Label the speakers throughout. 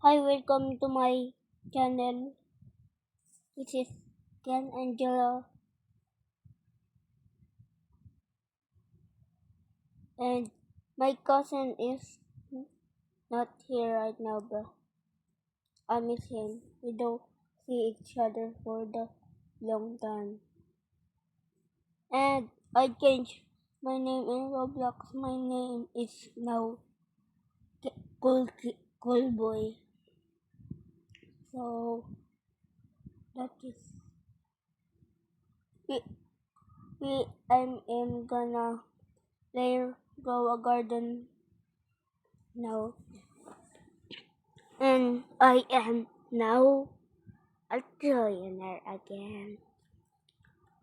Speaker 1: Hi, welcome to my channel. This is Ken Angela, and my cousin is not here right now, but I miss him. We don't see each other for the long time. And I changed my name in Roblox. My name is now Cool Boy. So that is we, I'm gonna play Grow a Garden now. And I am now a trillionaire again.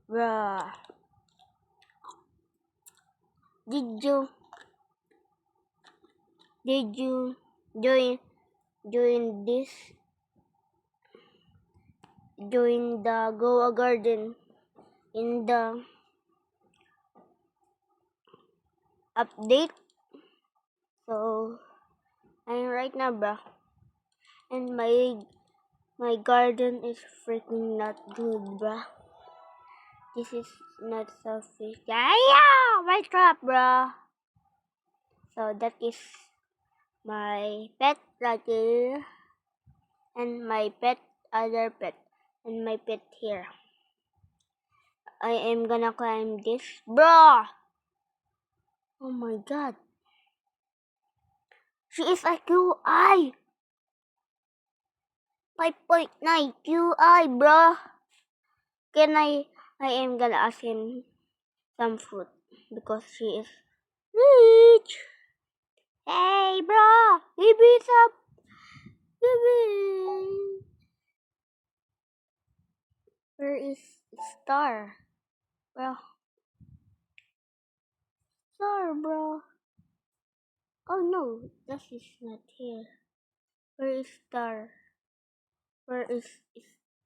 Speaker 1: Bruh. Did you join this join the Goa Garden in the update? So I'm right now, bruh. And my garden is freaking not good, bruh. This is not selfish. Yeah, my trap, bruh. So that is my pet right here, and my other pet, and my pet here. I am gonna climb this, bro. Oh my god, she is a QI 5.9 QI, bro. Can I am gonna ask him some fruit because she is rich. Hey, bro, give me some. Give me. Where is Star, bro? Star, bro. Oh no, that is not here. Where is Star? Where is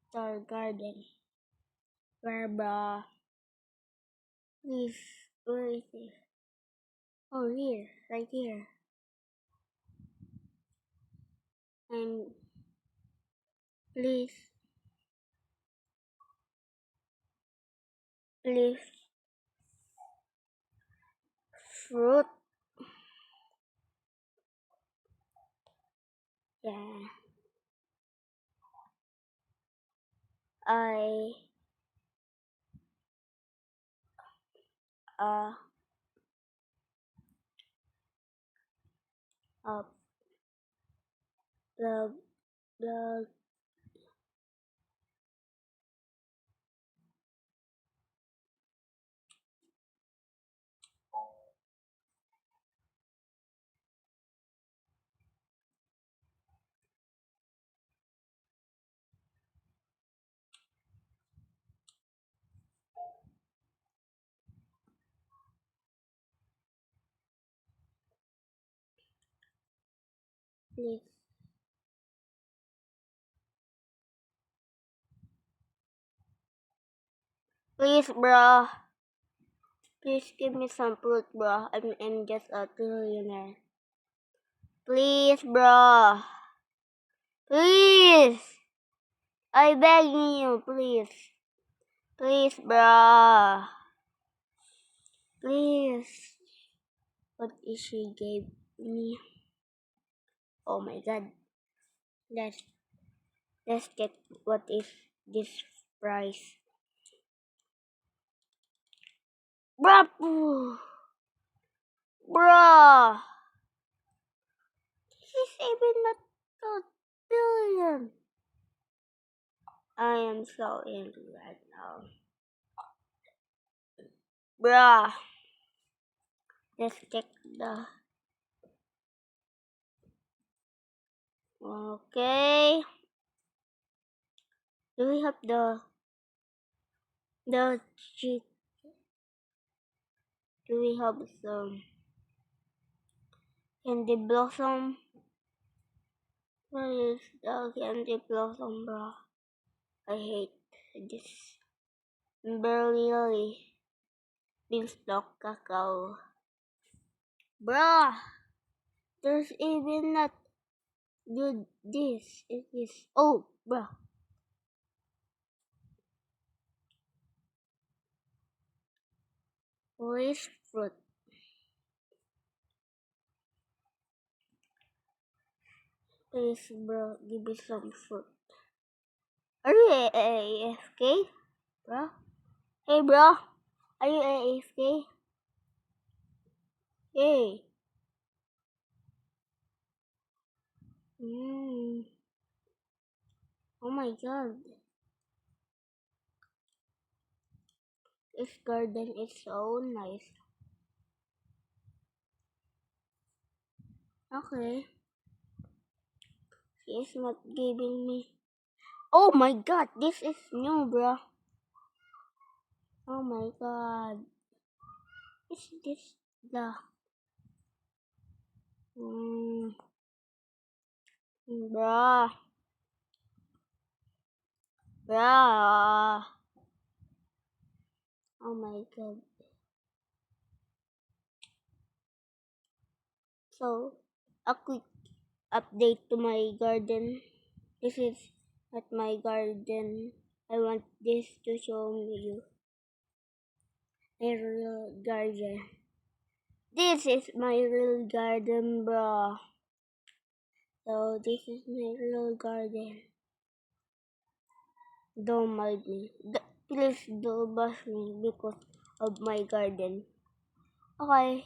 Speaker 1: Star Garden? Where, bro? Please, where is it? Oh, here, right here. And please, please, fruit. Yeah, I uh up the please, please, bro. Please give me some fruit, bro. I'm just a trillionaire. Please, bro. Please. I beg you, please. Please, bro. Please. What is she gave me? Oh my god. Let's get what is this price. Bruh. Bruh. This is even not a billion. I am so angry right now. Bruh. Let's check the. Okay. Do we have the cheat? Do we have some candy blossom? Where is the candy blossom, bro? I hate this. Barely beanstalk cacao. Bruh, there's even not Dude, this is this. Oh, bruh. Forest fruit. Please, bro, give me some fruit. Are you AFK, bro? Hey, bro. Are you AFK? Hey. Oh my god. This garden is so nice. Okay. She is not giving me. Oh my god, this is new, bro. Oh my god. Is this the. Bruh. Bruh. Oh my god. So, a quick update to my garden. This is not my garden. I want this to show you my real garden. This is my real garden, bro. So, this is my real garden. Don't mind me. Please don't bash me because of my garden. Okay.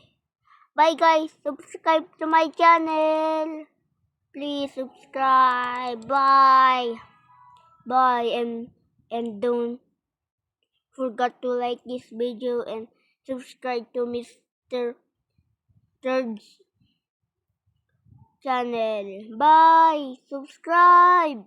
Speaker 1: Bye guys. Subscribe to my channel. Please subscribe. Bye. Bye and don't forget to like this video and subscribe to Mr. Third's channel. Bye. Subscribe.